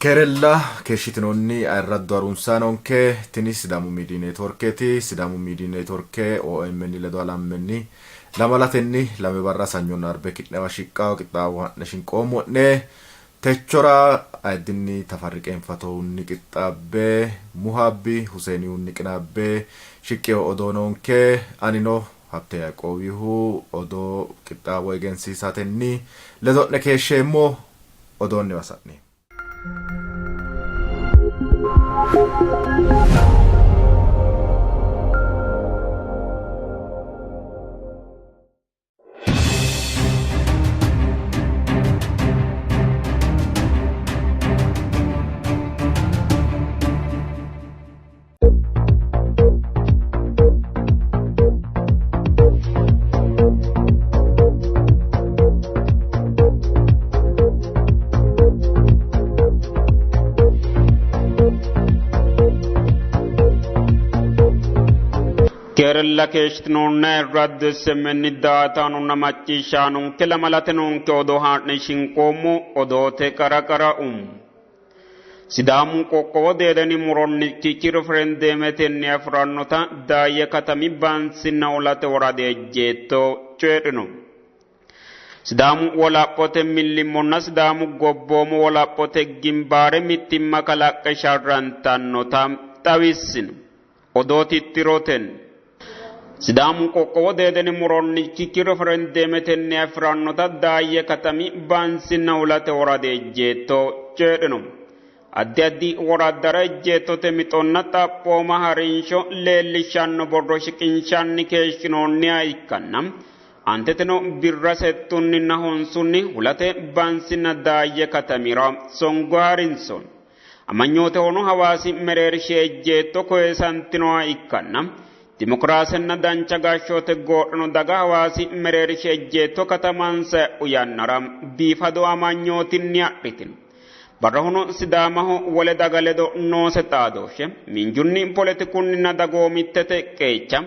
Kerella keeshitinoonni irraddu arunsaanonke tini Sidaamu Media Networketi Sidaamu Media Network OMN ledoo alammenni lamalatenni lame barra sanyoon arbe kidnewa shiqqaa qixxaawa nashin qoomodne techora addinni tafarriqeenfatoonni qixxaabbe muhabbi Huseeniunni qinaabbe shiqqee odoononke anino habte Yaaqoobihu odoo qixxaawa egensiisatenni ledo'ne keeshsheemmoo odoonni wasa'ni. Kerala keeshitinoonni irraddu semmenni daataanunna macciishshaanun kelamalatenunke odoo haa'ne shinqoommu odoote qara Sidaamu qoqqowo deedani muronni kichi referendeemetenni afurannota daayye katami baansinna olate worade ejjeetto coydhino. Sidaamu wolaphote millimmonna Sidaamu gobboomu wolaphote gimbaare mittimma kalaqqe sharrantannota xawissino. Odootittiroten Sidaamu qoqqowo deedani muronni kichi referendeemetenni afurannota daayye katami baansinna olate worade ejjeetto coydhino. Addi addi waraddara ejjeettote mixonna xaphooma harinsho leellishanno borro shiqinshanni keeshshinoonniha ikkanna anteteno birra settunninna honsunni hulate baansinna daayye katamira songo harinson amanyoote hono hawaasi mereershe ejjeetto koesantinoha ikkanna dimokiraasenna dancha gashshoote goodhano daga hawaasi mereershe ejjeetto katamansa uyannara biifado amanyootinni adhitino. Barrahono Sidaamaho wole daga ledo noose xaadooshe minjunni politikunninna dagoomittete qeecha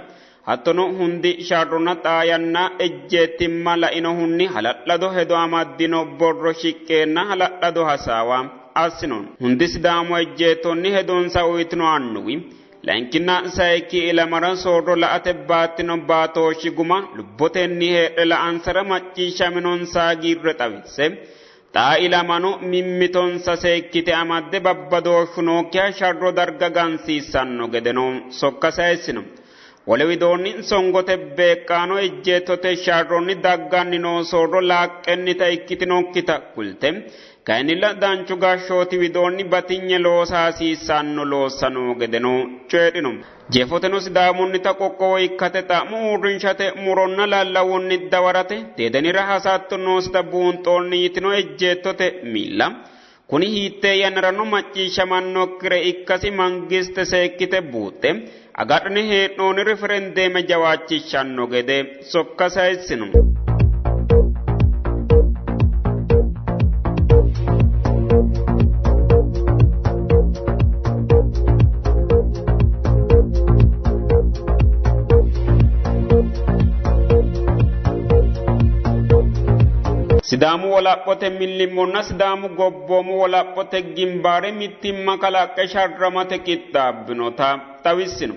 hattono hundi sharronna xaayanna ejjeettimma lainohunni hala'lado hedo amaddino borro shiqqeenna hala'lado hasaawa assinon hundi Sidaamu ejjeettonni hedonsa uyitino annuwi lankinna sayikki ilamara soorro la'ate baattino baatooshi guma lubbotenni heedhe la'ansara macciishshaminonsaa giirre xawisse taa ilamano mimmitonsa seekkite amadde babbadooshunookkiha sharro darga gansiissanno gedeno sokka sayissino. Wole widoonni songote beeqqaano ejjeettote sharronni dagganni noo soorro laaqqennita ikkitinokkita kulte kayinnilla danchu gashshooti widoonni batinye loosa hasiissanno loossano gedeno coydhino. Jeefoteno Sidaamunnita qoqqowo ikkate xa'mu uurrinshate muronna lallawunni dawarate deedenira hasatto noosita buunxoonni yitino ejjeettote miilla kuni hiittee yannarano macciishshamannokkire ikkasi mangiste seekkite buuxxe agadhine hee'noonni referendeeme jawaachishshanno gede sokka sayissino. Sidaamu wolaphote millimmonna Sidaamu gobboomu wolaphote gimbaare mittimma kalaqqe sharramate qixxaabbinota xawissino.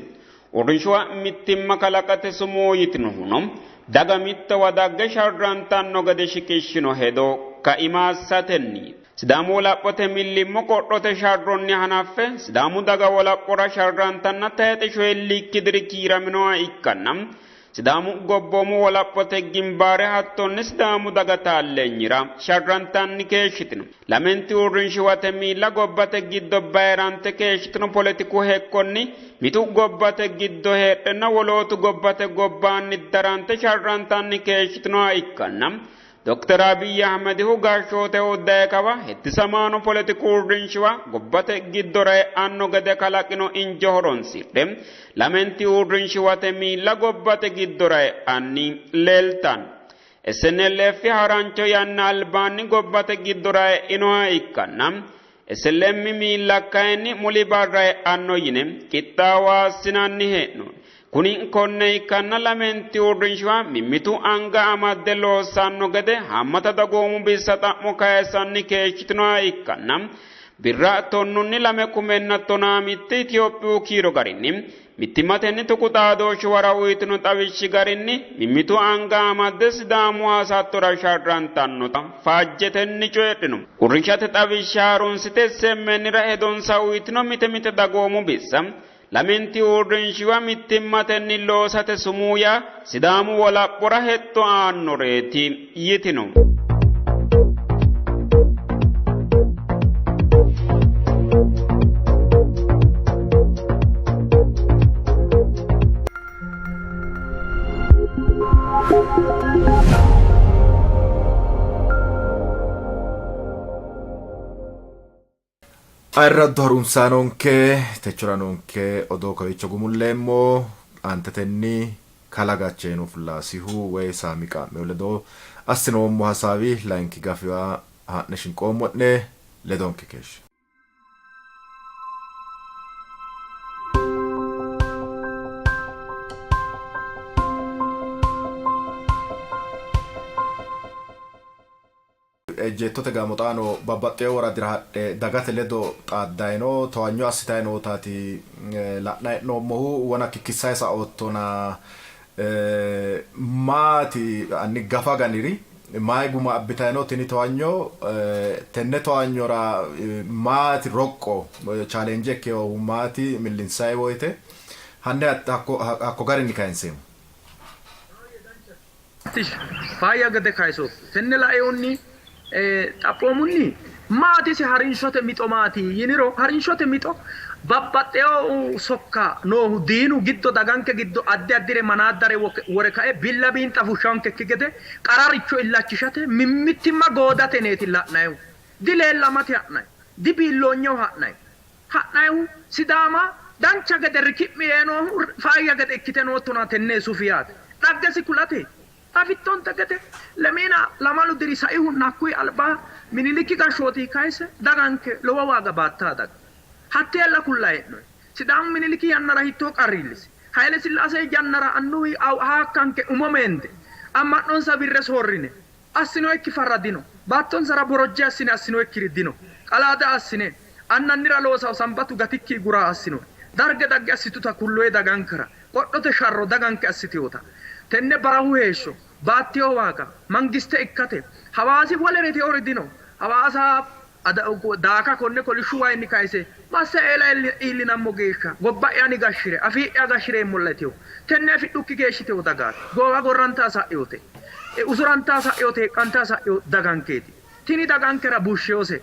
Uurrinshuwa mittimma kalaqate sumuu yitinohuno daga mittowa dagge sharrantanno gede shiqishshino hedo ka'imaassatenni. Sidaamu wolaphote millimmo qodhote sharronni hanaffe Sidaamu daga wolaphora sharrantanna taete shoyillikki diri kiiraminoha ikkanna Sidaamu gobboomu wolaphote gimbaare hattonni Sidaamu daga taallenyira sharrantanni keeshshitino. Lamenti uurrinshuwate miilla gobbate giddo bayrante keeshshitino politiku hekkonni mitu gobbate giddo heedhenna wolootu gobbate gobbaanni darante sharrantanni keeshshitinoha ikkanna Dr. Abiy Ahmedihu gashshoote uddaekawa hettisamaano politiku uurrinshuwa gobbate giddora e'anno gede kalaqino injo horonsidhe lamenti uurrinshuwate miilla gobbate giddora e'anni leeltanno. SNLF harancho yanna albaanni gobbate giddora e'inoha ikkanna SLM miilla kayinni muli barra e'anno yine qixxaawa assinanni hee'noonni. Kuni konne ikkanna lamenti uurrinshuwa mimmitu anga amadde loossanno gede hammata dagoomu bissa xa'mo kayisanni keeshshitinoha ikkanna birra tonnunni lame kumenna tona mitti Itiyoophiyuu kiiro garinni mittimmatenni tuqu xaadooshshi wara uyitino xawishshi garinni mimmitu anga amadde sidaamu hasaattora sharrantannota faajjetenni coyidhino uurrishate xawishsha harunsite SMN'ira hedonsa uyitino mite mite dagoomu bissa lamenti uurrinshiwa mittimmatenni loosate sumuuya sidaamu wolaphora hetto aannoreeti yitino. Ayirraddu harunsaa noonke techura noonke odoo kowiicho gumulleemmo aantetenni kalagacheenuuf laasihu way saami qaammehu ledo assinoommo hasaawi layinki gafiwa haa'ne shinqoommo'ne ledonke keeshshi. Ejjettote gaamoxaano babbaxxeyo woradira hadhe dagate ledo xaaddayno towanyo assitay nootaati la'na he'noommohu wona kikkissay saoottona maati anni gafa ganiri mayi guma abbitayno tini towanyo tenne towanyora maati roqqo challenge ikkeyo maati millinsay woyte hande hakko garinni kayinseemo. Faayya gade kayso tenne laeonni xaphoomunni maati si harinshote mixo maati yiniro harinshote mixo babbaxxeyo sokka noohu diinu giddo daganke giddo addi addire manaaddare wore kae billa biinxa fushshankekki gede qararicho illachishate mimmittimma goodateneeti la'nayihu dileellamate ha'nayi dibiilloonyehu ha'nayihu sidaama dancha gede riki'mi yeenoohu faayya gede ikkite noottona tenne sufiyaate dhaggesi kulate afittonte gede lemina lamalu diri saihu nakkui alba miniliki gashshooti kayse daganke lowo waaga baattaa daga hatteella kulla he'noyi sidaamu miniliki yannara hittoo qarriillisi Haile Sillaase yannara annuwi haakkanke umomeende amma'nonsa birre soorrine assinoykki farradino baattonsara borojje assine assinoykki riddino qalaada assine annannira loosaw sambatu gatikki guraa assino darge dagge assituta kulloye dagankara qodhote sharro daganke assitiyota tenne barahu heeshsho baattiyo waaga mangiste ikkate hawaasi wolereti oridino hawaasa daaka konne kolishu wayni kayse massa eela iillinammo geeshsha gobba'yani gashshire afii'ya gashshireemmolletiyo tenne afidhukki geeshshiteyo dagaati goowa gorrantaa sa'yote usurantaa sa'yote qantaa sa'yo dagankeeti tini dagankera bushsheyose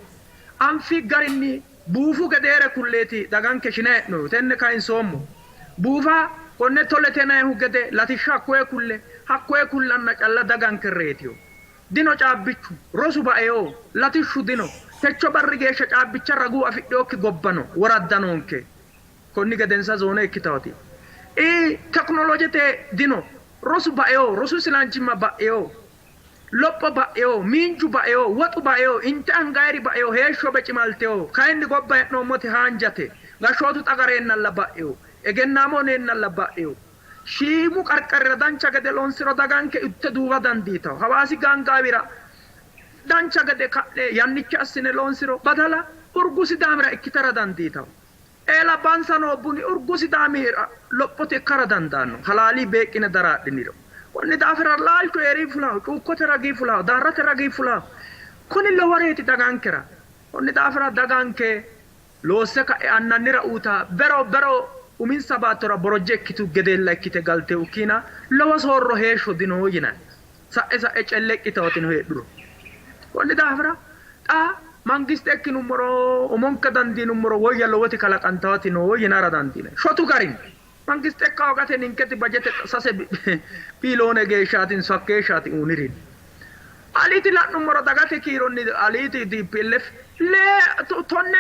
anfi garinni buufu gedeere kulleeti daganke shinee'noyo tenne kayinsoommo buufa konne tolletenayihu gede latishsha hakkoye kullanna calla dagankerreetiyo dino caabbichu rosu baeyo latishshu dino techo barri geeshsha caabbicha raguu afidheokki gobbano woraddanonke konni gedensa zoone ikkitawati teknolojete dino rosu baeyo rosu silaanchimma baeyo lopho baeyo miinju baeyo woxu baeyo inte angayri baeyo heeshsho becimalteyo kayinni gobba he'noommoti haanjate gashshootu xagareennalla baeyo egennamo neennalla baeyo shiimu qarqarira dancha gede loonsiro daganke itte duuba dandiitaw hawaasi gaangaawira dancha gede ka'ne yannicha assine loonsiro badala urgu sidaamira ikkitara dandiitaw eela bansano buni urgu sidaamira lophote ikkara dandaanno halaalii beeqqine daraadhiniro konni daafira laalcho eerii fulaw cuukkote ragii fulaw daarrate ragii fulaw kuni loworeeti dagankera konni daafira daganke loosse ka'e annannira uuta bero uminsa baattora borojje ikkitu gedeella ikkite galte ukkina lowo soorro heeshsho dinoo yinay sa'e celleqqitawotino heedhuro konni daafira xaa mangiste ekkinummoro umonke dandiinummoro woyya lowoti kalaqantawati noo yinara dandiine shotu garin mangiste ekka wogate ninketi bajete sase biiloone geeshshaatin sakkeeshshaati uunirin aliiti la'nummoro dagate kiironni aliiti DPLF tonne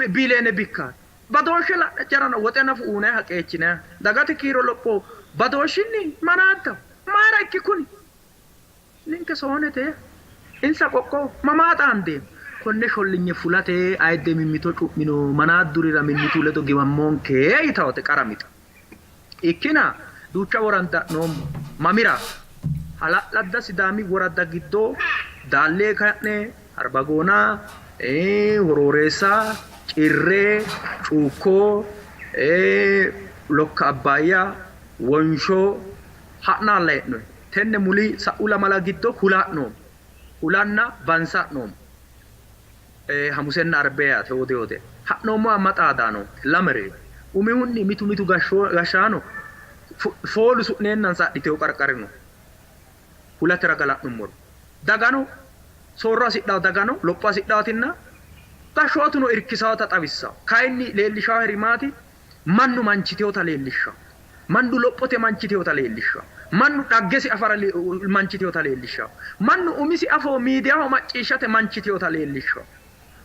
biileene bikkaati badooshshe la'ne jarana woxe nafu uune haqeechine dagate kiiro lopho badooshinni manaatta maara ikki kuni ninke soonete insa qoqqo mamaaxaan deemu konne shollinye fulate ayidde mimmito cu'mino manaaddurira mimmitu ledo giwammonke yitawote qaramito ikkina duucha woranta noommo mamira hala'ladda sidaami woradda giddo daallee ka'ne arbagoonaa Hororeessaa, Cirree, Cuukkoo, Lokka Abbaayyaa, Wonshoo ha'naan le'nu. Tenne mulii sa'ula mala giddoo hulaa'noom. Hulanna bansaa'noom. Hamusenna arbeeyaa ta'uu ode. Ha'noommoo amma xaadaanoo lamaree. Umihunni mitu gashaano foolu su'neennan saadhitee qarqarinu. Hulate ragalaa'nummoru. Dagano soorro asidhaa dagano lopho asidhaatinna gashootuno irkisaata xabissa. Kayinni leellishaa hirimaati mannu manchiteota leellishaa. Mannu lophote manchiteota leellishaa. Mannu dhaggesi afara manchiteota leellishaa. Mannu umisi afoo miidiyaa macciishshate manchiteota leellishaa.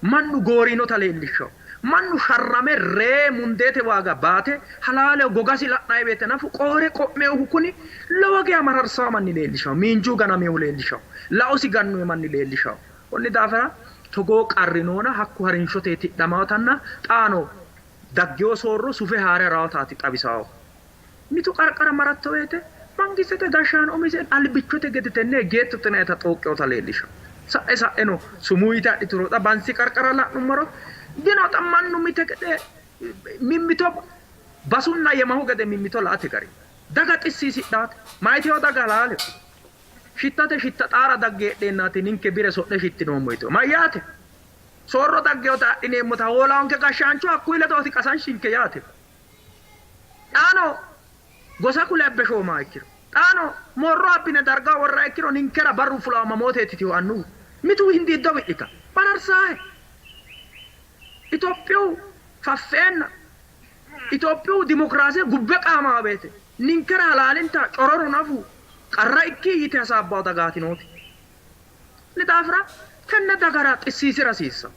Mannu gooriinota leellishaa. Mannu sharrame ree mundeete waaga baate halaale gogasi la'naa beete nafu qoore qo'meehu kuni lowo geya mararsaa manni leellishaa. Miinjuu ganameehu leellishaa. La'osi gannu manni leellishaa. Onni daafira togoo qarrinoona hakku harinshoteeti dhamaatanna xaano daggoo soorro sufe haare raawataati xabisaao. Mitu qarqara maratto beete mangistete gashaan omise albichote gede tenne geettote neeta xooqqeota leellishaa. Sa'eno sumuyita dhituroodha bansi qarqara la'nummoro dino xammannu mite gede mimmito basunna yemahu gede mimmito la'ate gari. Daga xissiisidhaate maayiteo daga laale. Shittate shitta xaara daggeedheennaati ninke bire sodhe shittinoommo ito. Mayyaate? Soorro daggeota adhineemmota hoolaanke gashaancho hakku iletooti qasanshinke yaate. Dhaano gosa kule abbe shoomaa ikkiro. Dhaano morro abbine dargaa warraa ikkiro ninkera barru fulaama mooteeti tiyo annu. Mitu hindi iddo wi'ita. Bararsaahe. Itoophiyu faffeenna. Itoophiyu dimokiraasii gubbe qaamaa beete. Ninkera halaalinta cororu nafu. Qarra ikkii yite hasaabbaa dagaatinooti. Lidaafira tenne dagara xissiisira siissa.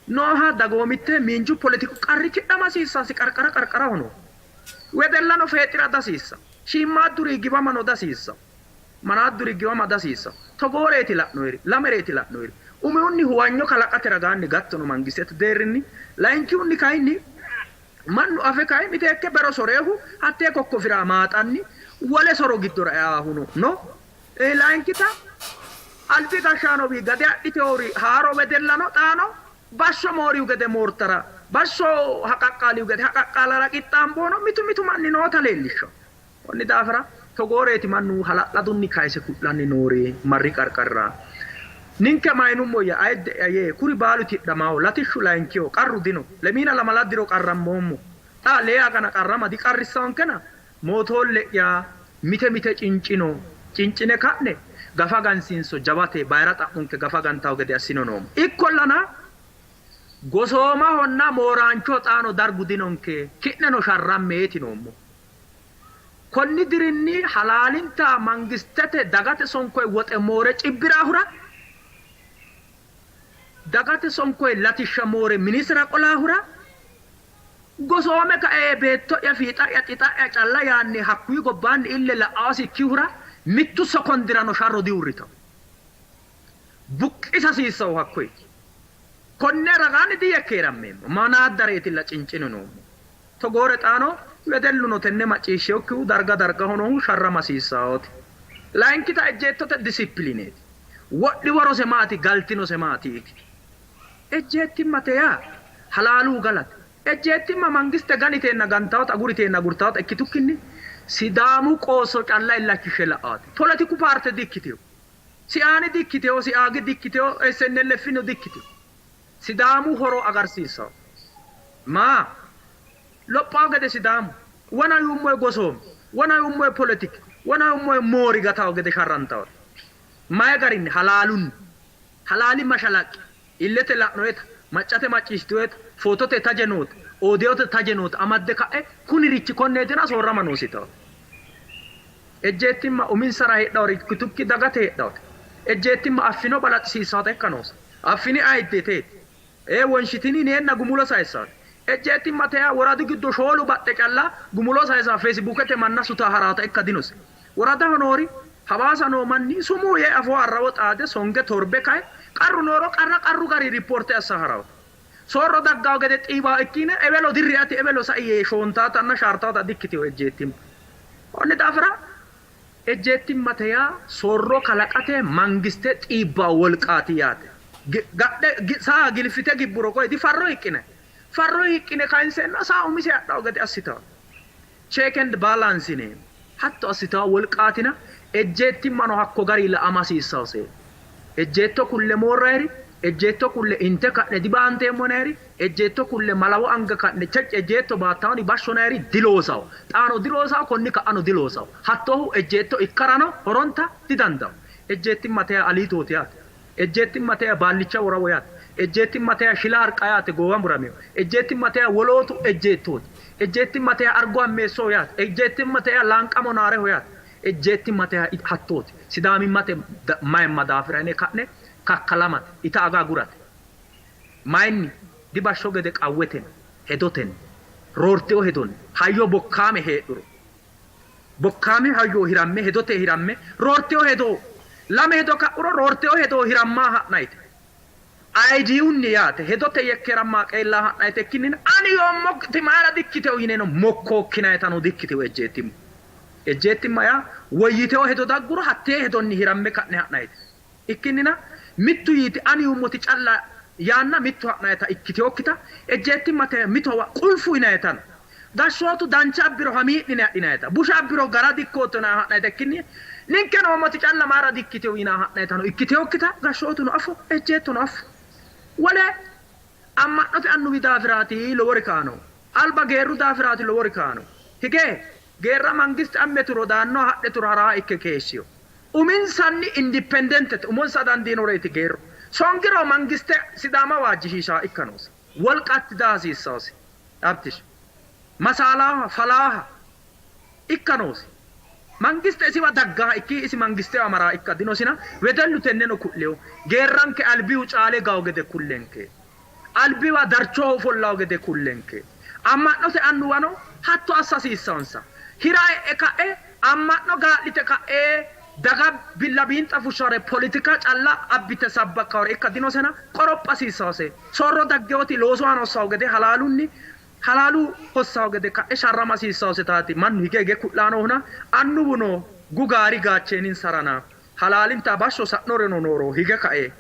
Nooha dagoomitte miinju politiku qarrichi dhama siissa si qarqara hono. Wedellano feexira dasiissa. Shiimmaa durii gibamano dasiissa. Manaa durii gibama dasiissa. Togooreeti la'noyri. Lamereeti la'noyri. Umiunni huwanyo kalaqate ragaanni gattono mangisetu deerrinni. Lainkiunni kayinni mannu afe kayi miteekke bero soreehu hattee kokkofiraa maaxanni. Wale soro giddora yaahuno no laankita alfi gashaano bi gade adhite ori haaro wedellano xaano basso mooriu gede moortara basso haqaqqaaliu gede haqaqqaalara qixxaambono mitu manni noota leellisho onni daafira togooreeti mannu hala'ladunni kayse ku'lanni noori marri qarqarraa ninke maynummo ya ayde aye kuri baalu tidhamaawo latishu laankiyo qarru dino lemina lamaladdiro qarrammoommo ta leya kana qarrama di qarrissaonkena mootolle ya mite cincine ka'ne gafa gansiinso jabate bayra xa'munke gafa gantaw gede assino noom ikkollana gosooma honna mooraancho xaano dargu dinonke ki'neno sharrammeeti noommo konni dirinni halaalinta mangistete dagate sonkoy woxe moore cibbiraahura dagate sonkoy latishsha moore ministra qolaahura gosoome ka beetto ya fiixa ya xita ya calla yaanni hakkuyi gobbaanni ille la'aasi ikkihura mittu sekondirano sharro diurrito buqqisa siissawu hakkuyi konne ragaani diyekkeerammeemmo manaaddareeti la cincino noommo togoore xaano wedelluno tenne macciishsheokkihu darga honohu sharrama siissawooti lainkita ejjeettote disiplineeti wodhi worose maati galtinose maatiiti ejjeettimmate yaa halaaluu galate ejjeettimma mangiste ganiteenna gantaawota aguriteenna gurtaawota ikkitukkinni sidaamu qooso calla illachishshe la'aati politiku paarte dikkiteyo si'aani dikkiteyo si'aagi dikkiteyo SNLFino dikkiteyo sidaamu horo agarsiisawo maa lophaawo gede sidaamu wana yummoye gosoomi wana yummoye politik wana yummoye moori gatawo gede sharrantawo maye garinni halaali mashalaqqi illete la'noyeta maccate macciishtiyoeta footote tajenoota oodiyote tajenoota amadde ka'e kunirichi konneetina soorrama noositawo ejjeettimma uminsara heedhawori kutukki dagate heedhawte ejjeettimma affino balaxisiisawota ikka noosa affini ayiddeteeti wonshitini neenna gumulo sayissaawte ejjeettimma teya woradu giddo shoolu baxxe calla gumulo sayisa feesibuukete manna sutaa haraata ikka dinose woradaho noori hawaasa noo manni sumuu yee afoo arrawo xaade songe torbe kae qarru nooro qarru gari riippoorte assa harawta soorro daggaawo gede xiibaa ikkine ebelo dirri'ati ebelo sa'iye shoontaatanna shaartaata dikkitiyo ejjeettimma onni daafira ejjeettimma teya soorro kalaqate mangiste xiibbaa wolqaati yaate gadhe saa gilfite gibburo koy di farro hiqqine kainsenna saa umise adhaw gade assita check and balance ne hatto assita wolqaatina ejjeetti mano hakko gari la amasiissawse ejjeetto kulle morreeri ejjeetto kulle inte kadne dibaante moneri ejjeetto kulle malawo anga kadne cecce ejjeetto baattawni bashshoneri diloosaw xaano diloosaw konni ka ano diloosaw hatto ejjeetto ikkarano horonta didandaw ejjeetti matea alitooti yaate ejjeetti matea baallicha wora yaate ejjeetti matea shilaar qayaate goowa muramiyo ejjeetti matea wolootu ejjeettooti ejjeetti matea argo ammeessoo yaate ejjeetti matea laanqamo naare hoyaate ejjeetti matea hattooti sidaami mate mayemma daafirane ka'ne kakkalamate ita agaa gurate mayinni dibashsho gede qawweten hedoten roorteo hedon hayyo bokkaame heedhuro bokkaame hayyo hiramme hedote hiramme roorteo hedo lame hedo ka'uro roorteo hedo hirammaa ha'nayte aydiunni yaate hedote yekkerammaa qeellaa ha'nayte kinnin ani yoommo timaara dikkitew yineno mokkookkinaetano dikkitew ejjeettimma yaa woyyitew hedo dagguro hattee hedonni hiramme ka'ne ha'nayte ikkinnina mittu yiti ani ummoti calla yaanna mittu ha'nayta ikkiteokkita ejjeettimmate mitowa qulfu inaytan gashshootu dancha abbiro hamiidhine adhinayta busha abbiro gara dikkoottona ha'nayta ikkinni ninke noommoti calla maara dikkitew yina ha'naytano ikkiteokkita gashshootuno afu ejjeettono afu wole amma'note annuwi daafiraati lowori kaano alba geerru daafiraati lowori kaano hige geerra mangiste ammeturo daanno hadhe turo haraa ikke keessiyo uminsanni indipendentete umonsa dandiinoreeti geerro songiro mangiste sidaama waajjishiishaa ikkanoose wolqatti daasiissawose dhabtish masaalaaha falaaha ikkanoose mangiste isiwa daggaha ikki isi mangiste amaraa ikka dinosina wedellu tenneno ku'leyo geerranke albihu caale gawo gede kullenke albiwa darchoho follawo gede kullenke amma'note annuwano hatto assasiissawonsa hiraa e ka'e amma'no gaadhite ka'e daga billa biinxa fushare politika calla abbite sabbakawre ikka dinosena qorophasiissawose sorro daggeewoti loosohan hossawo gede halaalu hossawo gede ka'e sharramasiissawose taati mannu hige ku'laanohuna annuwuno gugaari gaacheenin sarana halaalinta bashsho sa'noreno nooro hige ka'e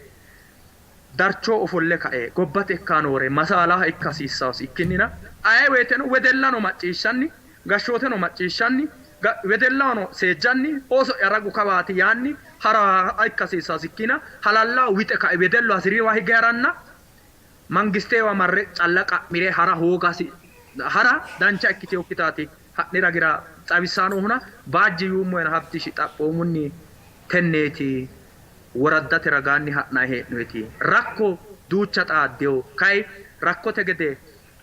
darchoo ofolle ka'e gobbate ikkaanoore masaalaha ikkasiissawos ikkinnina aye weeteno wedellano macciishshanni gashshooteno macciishshanni wedellano seejjanni oso yaragu kabaati yaanni hara ikkasiissawos ikkina halallaa wixe ka'e wedello hasiriwa hige haranna mangisteewa marre calla qa'mire hara hoogasi hara dancha ikkiteokkitaati ha'nira gira xawissaanohuna baajji yuummoena habtishi xaphoomunni tenneeti woraddate ragaanni ha'naa hee'noyti rakko duucha xaaddeyo kay rakkote gede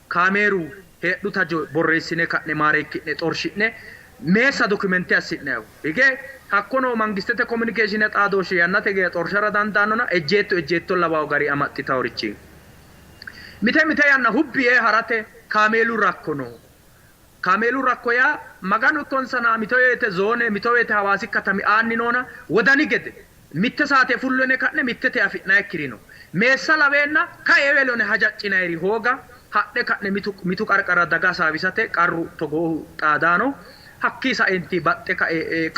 kaameeru heedhuta borreessine ka'ne maareekki'ne xorshi'ne meessa dokumente assi'neewu hige hakkono mangistete communication xaadooshi yannate gee xorshara dandaannona ejjeetto labawo gari amaxxitawrichi mite yanna hubbi'ee harate kaameelu rakko yaa maganu ikkonsana mitoyeete zoone mitoyeete hawaasi katami aanni noona wodani gede mitte saate fullone ka'ne mittete afi'naa ikkirino meessa laweenna ka'e welone hajaccinaeri hooga hadhe ka'ne mitu qarqara daga saawisate qarru togoohu xaadaano hakkii saenti baxxe ka'e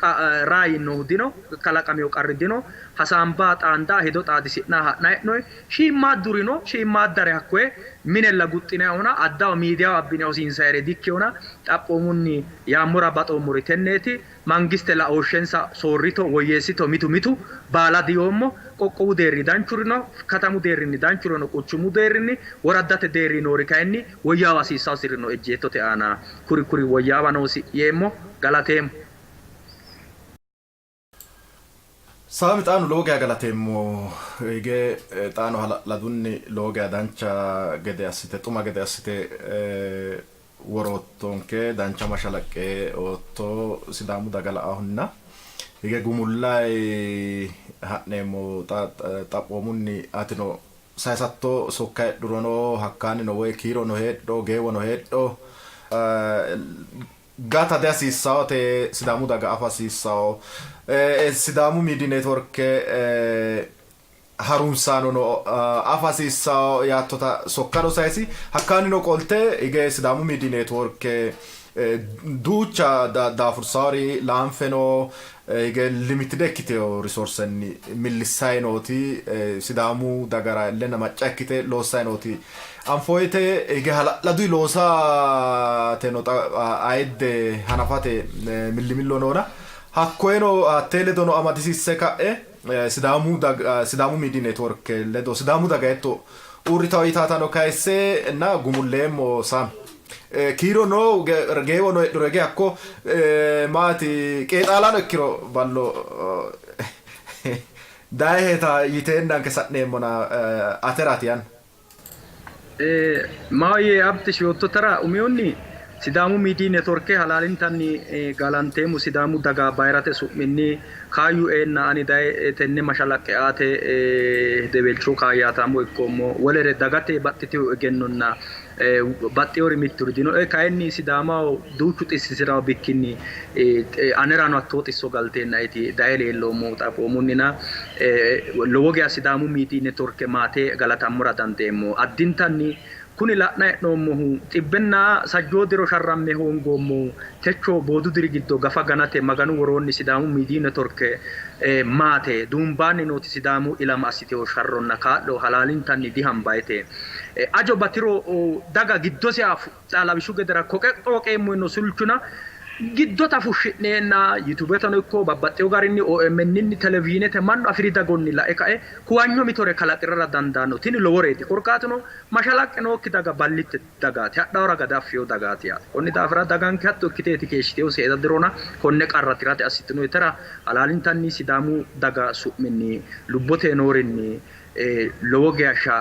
raayinnohu dino kalaqamiyo qarri dino hasaambaa xaandaa hedo xaadisi'naa ha'naa he'noy shiimmaaddurino shiimmaaddare hakkoye minella guxxinaehona addawa miidiyawo abbine hosiinsayere dikkehona xaphoomunni yaammora baxoommori tenneeti mangiste laooshshensa soorrito woyyeessito mitu baala diyoommo qoqqowu deerri danchurino katamu deerrinni danchurino quchumu deerrinni woraddate deerri noori kayinni woyyaawa hasiissawosirino ejjeettote aana kuri woyyaawa noosi yeemmo galateemmo Saami xaanu loogea galateemmo hige xaano hala'ladunni loogea dancha gede assite xuma gede assite woroottonke dancha mashalaqqe ootto sidaamu daga la'ahunna hige gumullay ha'neemmo xaphoomunni atino sayisatto sokka heedhurono hakkaannino woy kiirono heedho geewono heedho gata de hasiissawo te sidaamu daga afa hasiissawo sidaamu media network harunsaanono afa hasiissawo yaattota sokkano sayisi hakkaannino qolte hige sidaamu media network duucha daafursawori laanfeno limited ekkiteo risorsenni millisainoti sidamu dagara lena maccakkite loosainoti anfoite haladui loosa tenota aedde hanafate millimillonora hakkoeno teledono amadisisse ka'e sidamu media network ledo sidamu dagaetto urritaw itatano kaisse na gumulleemmo sam Kiro no gevo no rege akko mati qeexalano ikkiro ballo dai heta yitenna anche satneemmona ateratian maaye abti shiotto tara umionni Sidamu media network halalin tanni galantemu sidamu daga bayrate su'minni kayu enna ani dai tenne mashalaqe ate debelcho kayata mo ikkomo wolere dagate battitiw egennonna battiori mitturdino kayinni sidama duuchu xissisiraw bikkinni anerano attoti so galtenna iti dai leello mo xafomunnina lowoge sidamu media network mate galatamura dandeemmo addintanni kuni la'na noommohu xibbenna sajjoodiro sharramme hoongommo techo boodu diri giddo gafa ganate maganu woroonni sidamu media network maate dumbaani nooti sidamu ilama assitewo sharronna kaadho halalintanni dihambayte ajo batiro daga giddosi afu xaalabishu gedera koqeqooqeemmo no sulchuna giddota fushshi'neenna YouTube tano ikko babbaxxeyo garinni OMN televisionete mannu afiri dagonni la ekae kuwanyo mitore kalaqirra dandaano tini loworeeti korkaatuno mashalaqe nookki daga ballitte dagaati hadhaawra gadaffiyo dagaati yaa konni daafira daganke hatto ikkiteeti keeshiteyo seeda dirona konne qarratirate assitino itara halaalintanni sidamu daga su'minni lubbote noorinni lowo geeshsha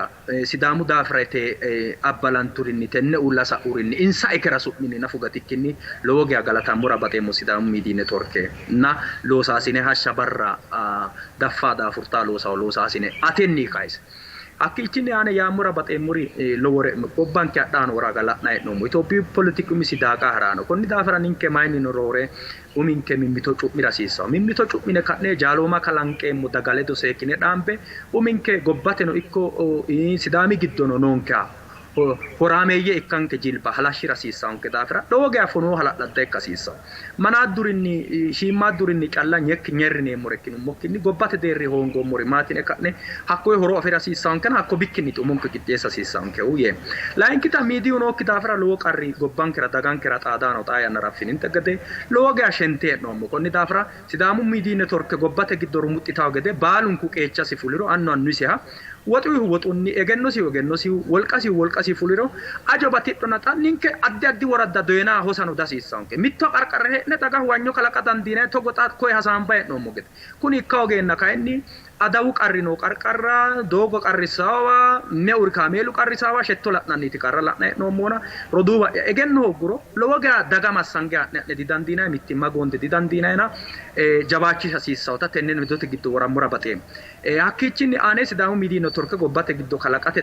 sidamu daafrate abbalanturinni tenne ullasa urinni insa ikera su'minni nafu gatikkinni lowo geeshsha galatamura bateemmo sidamu media network na loosaasine hashsha barra daffaada furtaa loosaasine atenni kaise akkilchine ane yaamura bateemmuri lowore gobbanke adhaan waraga la'na he'noommo Itoophiyuu politikumi sidaaqa haraano konni daafira ninke mayni norore uminke mimmito cu'mira hasiissawo mimmito cu'mine ka'ne jaalooma kalanqeemmo dagaledo seekine dhaambe uminke gobbateno ikko sidaami giddono noonkeha horaameyye ikkanke jilba halashshira hasiissawonke daafira lowo geeshsha fonoo hala'ladda ikka hasiissawo manaadurinni shiimmaaddurinni calla nyekki nyerrineemmore ikkinummokkinni gobbate deerri hoongoommori maatine ka'ne hakkoye horo afira hasiissawonkena hakko bikkinni xumunke qixxeessa hasiissawonke uyye layinkita miidiyu nookki daafira lowo qarri gobbankera dagankera xaadaano xaa yannara affininte gede lowo geeshsha shente he'noommo konni daafira sidaamu media network gobbate giddo rumuxxitawo gede baalunku qeechasi fuliro annu annisiha woxunni egennosi wolqasi fuliro ajo batidhona ninke addi woradda doyna hosano dasiissawonke mitto qarqarre he'ne daga huwanyo kalaqa dandiine togo xaat koye hasaamba he'noommo gede kuni ikka ogeenna kayinni adawu qarrino qarqarra doogo qarrisawa me'uri kaameelu qarrisawa shetto la'nanniti qarra la'na he'noommona roduuwa egenno hogguro lowo geeshsha daga massange ha'ne didandiinayi mittimma goonde didandiinayina jabaachisa hasiissawota tenne midote giddo worammora bateemmo hakkichinni aane sidamu media network gobbate giddo kalaqate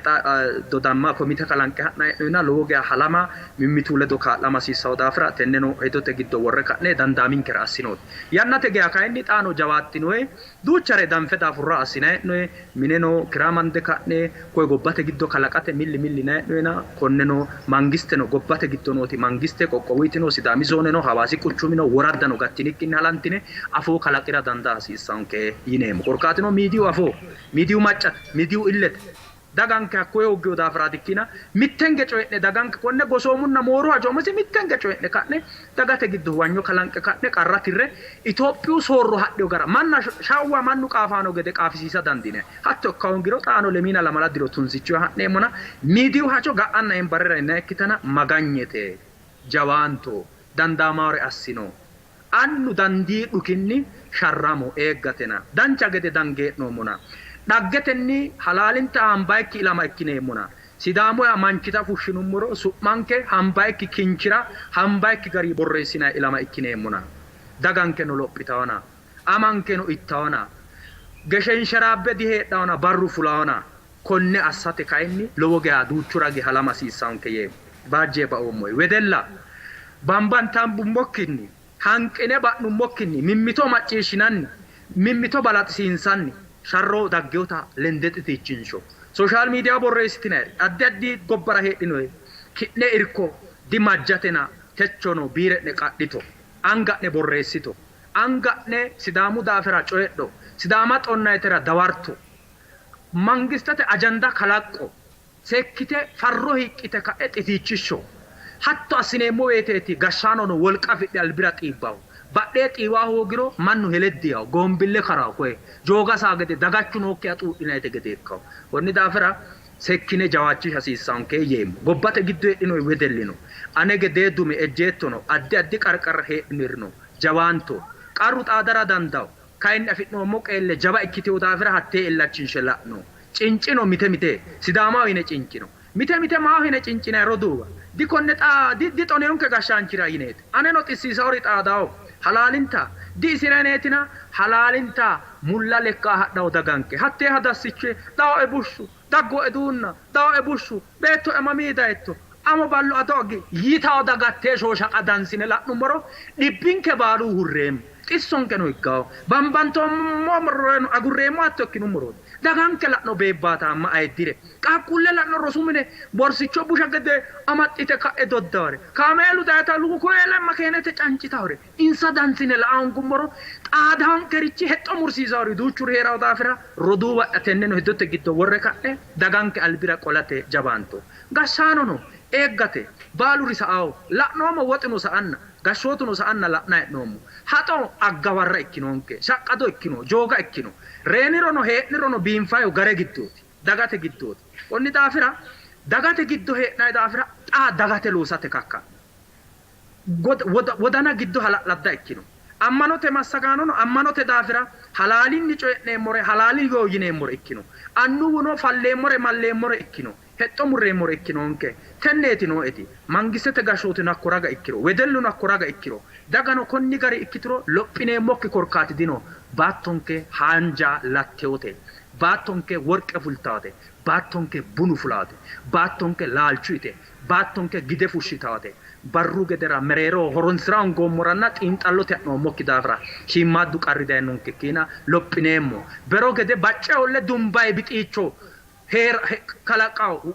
dodamma komite kalanqe ha'na he'noyina lowo geeshsha halama mimmitu ledo kaa'lama hasiissawo daafira tenneno hedote giddo worre ka'ne dandaaminkera assinooti yannate geeshsha kayinni xaano jawaattinoe duuchare danfe daafurra assina he'noye mineno kiramande ka'ne koye gobbate giddo kalaqate millinayina he'noyina konneno mangisteno gobbate giddo nooti mangiste qoqqowitino sidaami zooneno hawaasi quchumino woraddano gattinikkinni halantine afoo kalaqira dandaa hasiissawonke yineemmo korkaatino miidiyu afoo miidiyu maccate miidiyu illete daganke hakkoye hoggeyo daafiraatikkina mittenge coyi'ne daganke konne gosoomunna mooru hajoomasi mittenge coyi'ne ka'ne dagate giddo huwanyo kalanqe ka'ne qarratirre Itoophiyuu soorro hadheyo gara manna shawwa mannu qaafaano gede qaafisiisa dandiine hatto akka hongiro xaano lemina lamala diro tunsicho ha'neemmona miidiyu hajo ga'anna en barrera inna ikkitana maganyete jawaanto dandaamaore assino annu dandii dhukinni sharramo eeggatena dancha gede dangee'noommona dhaggetenni halaalinta hambaykki ilama ikkineemmona sidaamu manchita fushshinummoro su'manke hambaykki kinchira hambaykki gari borreessina ilama ikkineemmona daganke no lophitawana amanke no ittawana geshen sharaabbe diheedhawana barru fulawana konne assate kayinni lowo geeshsha duuchu ragi halama hasiissawonke yee baajjee ba'oommoy wedella bambantaan bummokkinni hanqine ba'nummokkinni mimmito macciishshinanni mimmito balaxisiinsanni sharro daggewota lendexitichinsho social media borreessitine addi gobbara heedhinoe ki'ne irko dimajjatena techono biire'ne qadhito anga'ne borreessito anga'ne sidaamu daafira coyedho sidaama xonnaytera dawarto mangistate ajanda kalaqqo sekkite farro hiqqite ka'e xitiichisho hatto assineemmo woyteeti gashshaanono wolqa fidhe albira xiibbaho badhee xiiwaa hoogiro mannu heleddiyaho goombille karaa koye jooga saa gede dagachu nookki axuudhinayte gede ikkaho konni daafira sekkine jawaachishsha hasiissaanke yeemmo gobbate giddo heedhino wedellino ane gedee dume ejjeettono addi addi qarqarra heedhinirino jawaanto qarru xaadara dandawo kayinni afi'noommo qeelle jaba ikkitewo daafira hattee illachinshe la'no cincino mite mite sidaamaho yine cincino mite mite maaho yine cincinayi roduuwa di konne xaa di xoneyonke gashshaanchira yineeti aneno xissiisaori xaadawo halaalinta di isineneetina halaalinta mulla lekkaa hadhawo daganke hattee hadassiche dawo e bushshu daggo e duunna dawo e bushshu beetto e mamiida etto amo ballo adogi yitawo dagattee shooshaqa dansine la'nummoro dhibbinke baalu hurreemmo xissonke no ikkawo bambantoommo agurreemmo hatto ikkinummorooti daganke la'no beebbaata amma ayeddire qaaqqulle la'no rosu mine borsicho busha gede amaxxite ka'e doddawore kaameelu dayata lugu koyeele makeenete cancitawore insa dansine la'angummoro xaadaankerichi hexxo mursiisawori duuchuri heerawo daafira roduu badhatenneno heddote giddo worre ka'e daganke albira qolate jabaanto gashshaanono eeggate baaluri sa'awo la'noommo woxinu sa'anna gashshootuno sa'anna la'na he'noommo haxo aggawarra ikkinonke shaqqado ikkino jooga ikkino reenirono hee'nirono biinfayo gare giddooti dagate giddooti konni daafira dagate giddo hee'nayi daafira xaa dagate loosate kakka wodana giddo hala'ladda ikkino ammanote massagaanono ammanote daafira halaalinni coyi'neemmore halaali yoo yineemmore ikkino annuwuno falleemmore malleemmore ikkino hexxo murreemmore ikkinonke tenneeti nooeti mangistete gashshootino hakko raga ikkiro wedelluno hakko raga ikkiro dagano konni gari ikkituro lophineemmokki korkaati dino baattonke haanja lattewote baattonke worqe fultawote baattonke bunu fulawote baattonke laalchu ite baattonke gide fushshitawate barru gedera mereero horonsira hoongommoranna xiinxallote ha'noommokki daafira shiimmaaddu qarri dayinonke kiina lophineemmo bero gede bacce olle dumbayi bixiicho kalaqawo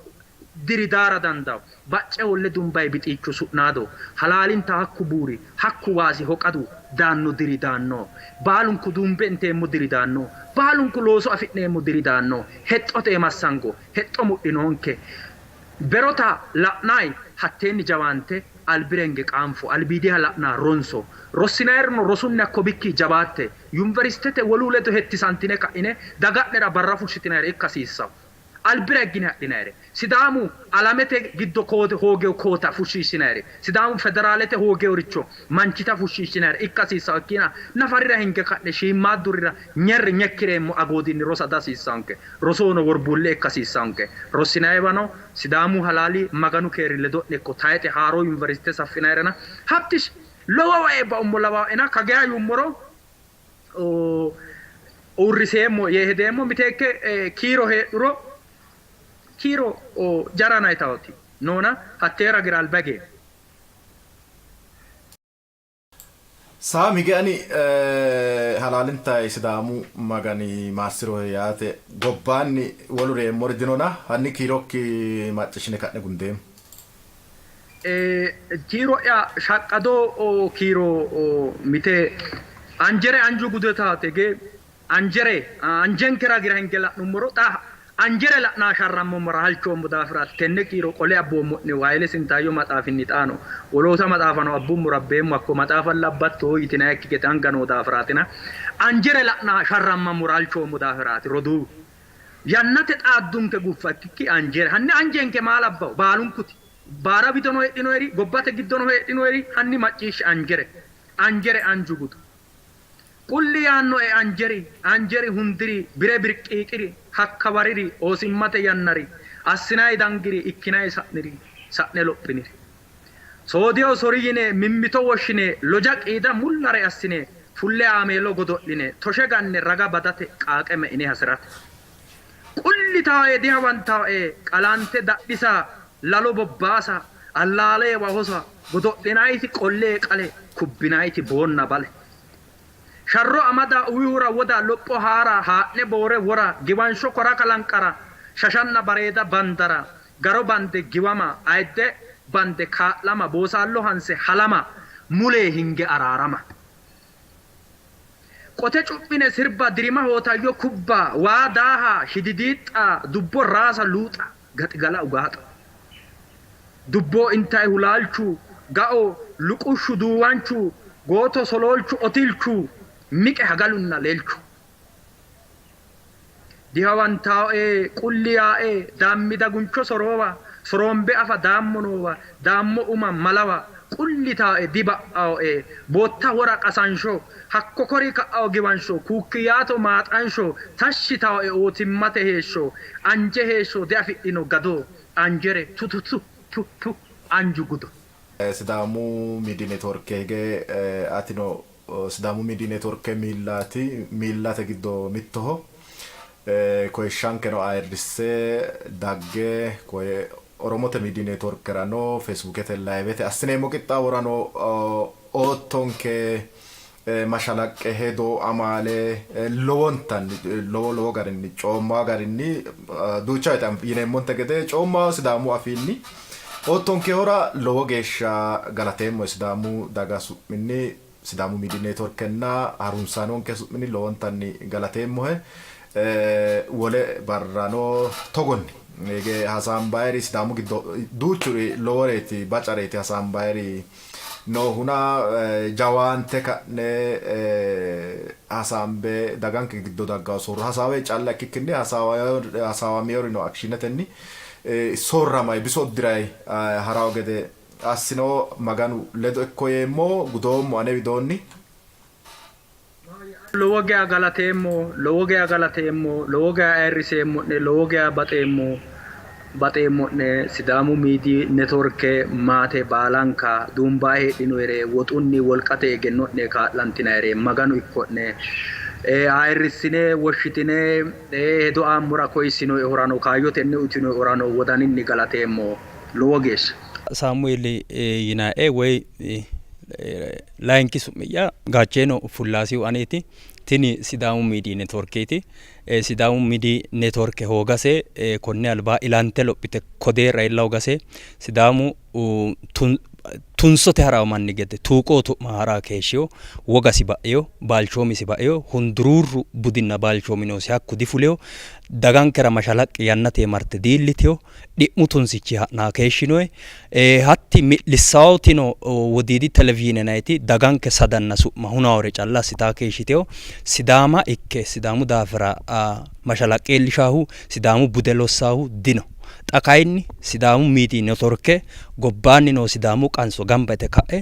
diri daara dandawo bacce olle dumbayi bixiicho su'naado halaalinta hakku buuri hakku waasi hoqadu daanno diri daanno baalunku dumbe inteemmo diri daanno baalunku looso afi'neemmo diri daanno hexxote massango hexxo mudhinonke berota la'nayi hatteenni jawaante albirenge qaanfo albiidiha la'naa ronso rossinayirno rosunni akko bikki jabaatte yuniversitete woluu ledo hettisantine ka'ine daga'nera barra fushshitinayre ikka hasiissawo albira eggine hadhinayre sidaamu alamete giddo hoogeyo koota fushshiishinayre sidaamu federaalete hoogeyoricho manchita fushshiishinayre ikka hasiissawo ikkina nafarira hinge ka'ne shiimmaaddurira nyerri nyekkireemmo agoodinni rosa dasiissaonke rosoono worbulle ikka hasiissaonke rossinayibano sidaamu halaali maganu keeri ledo'ne ikko tayete haaroo yuniversite saffinayrena haptish lowo wae baummo lawaa'ena kageya yummoro uurriseemmo yee hedeemmo miteekke kiiro heedhuro kiiro jarana itawoti noona hatteera gira albage saami ge'ani halaalintay sidaamu magani maassiro yaate gobbaanni wolureemmori dinona hanni kiirokki maccishine ka'ne gundeemmo kiiro ya shaqqado kiiro mite anjere anju gudetaatege anjere anjenkera gira hinge la'nummoro xa anjere la'naa sharrammo mara halchoommo daafira tenne kiiro qole abboommo'ne waayile sintaayyoo maxaafinni xaano woloota maxaafano abbummo rabbeemmo akko maxaafa labbatto yitinayakki gete anganoo daafiraatina anjere la'naa sharramma mura halchoommo daafiraati roduu yannate xaaddunke guffakkikki anjere hanni anjenke maa labbawo baalunkuti baara bidono heedhinoyri gobbate giddono heedhinoyri hanni macciishshi anjere anju gudu qulli yaanno e anjeri hundiri bire birqiiqiri hakka bariri oosimmate yannari assinayi dangiri ikkinayi sa'ne lophiniri soodiyo sori yine mimmito woshshine loja qiida mullare assine fulle aameelo godo'line toshe ganne raga badate qaaqe me'ine hasirate qulli taa'e dihawantaa'e qalante dadhisa lalo bobbaasa allaalee wahosa godo'linayti qollee qale kubbinayti boonna bale sharro amada uwihura woda lopho haara haa'ne boore wora giwansho kora kalanqara shashanna bareeda bandara garo bande giwama ayde bande kaa'lama boosaallo hanse halama mulee hinge araarama qote cuphine sirba dirima hootayyo kubba waa daaha hididiixa dubbo raasa luuxa gaxigala ugaaxa dubbo intay hulaalchu ga'o luqushu duuwanchu gooto soloolchu otilchu miqe hagalunna leelchu dihawantaa'e qulliyaa'e daammida guncho sorombe afa daammonowa daammo uma malawa qullitaa'e diba'aa'e bootta wora qasansho hakko kori ka'aw giwansho kuukkiyaato maaxansho tashshitaa'e ootimmate heeshsho anje heeshsho de afidhino gado anjere tututu anju gudo sidaamu miidi networkege atino sidaamu miidi networke miillate giddo mittoho koye shankeno ayirrisse dagge koye oromote miidi networkerano facebookete livete assineemmo qixxaaworano oottonke mashalaqqe hedo amaale lowontanni lowo garinni coommaa garinni duucha woyte yineemmonte gede coommaa sidaamu afiinni oottonke hora lowo geeshsha galateemmo sidaamu daga su'minni sidaamu miidi networkenna harunsaanonke su'minni lowontanni galateemmohe wole barrano togonni ege hasaambayri sidaamu giddo duuchuri loworeeti bacareeti hasaambayri no huna jawaante ka'ne hasaambe daganke giddo daggaw soorro hasaawe calla ikkikkinni hasaawamiyoori no akshinetenni soorramay bisooddiray haraw gede assino maganu ledo ikko yeemmo gudoommo ane widoonni lowo geya galateemmo lowo geya ayirriseemmo'ne lowo geya baxeemmo'ne sidaamu miidi networke maate baalanka duumbaa heedhinoyre woxunni wolqate egenno'ne kaa'lantinayre maganu ikko'ne ayirrissine woshshitine hedo aammura koyissinoe horano kaayyotenne uytinoe horano wodaninni galateemmo lowo geeshsha Samuel yinaa'e woy laayinki su'miyya gaacheno fullaasiu aneeti tini sidaamu miidi networkeeti sidaamu miidi networke hoogase konne albaa ilante lophite kodeerra illa hoogase sidaamu tunsote haraw manni gede tuuqootu maharaa keeshshiyo wogasi ba'eyo baalchoomisi ba'eyo hunduruurru budinna baalchoominosi hakku difuleyo dagankera mashalaqqi yannate marte diillitiyo dhi'mu tunsichi ha'naa keeshshinoe hatti mi'lissaawotino wodiidi televizhiinenayti daganke sadanna su'ma hunaawore calla sitaa keeshshiteyo sidaama ikke sidaamu daafira mashalaqqeellishaahu sidaamu bude lossaahu dino xakayinni sidaamu miidi networke gobbaanni noo sidaamu qanso gamba yite ka'e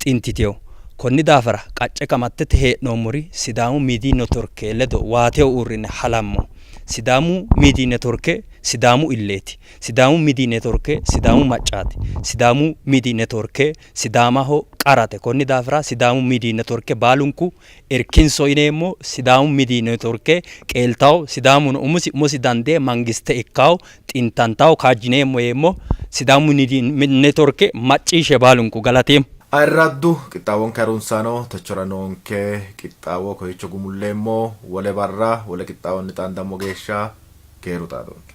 xintiteyo konni daafira qacce qamattete hee'noommori sidaamu miidi networke ledo waateyo uurrine halammo sidaamu miidi networke sidaamu illeeti sidaamu miidi networke sidaamu maccaati sidaamu miidi networke sidaamaho qarate konni daafira sidaamu miidi networke baalunku irkinso yineemmo sidaamu miidi networke qeeltaw sidaamuno umusi dandee mangiste ikkaw xintantaw kaajjineemmo yeemmo sidaamu miidi networke macciishe baalunku galateemmo ayirraddu qixxaawonke harunsaano tochoranonke qixxaawoo koyicho gumulleemmo wole barra wole qixxaawonni xaandammo geeshsha keeru xaadonke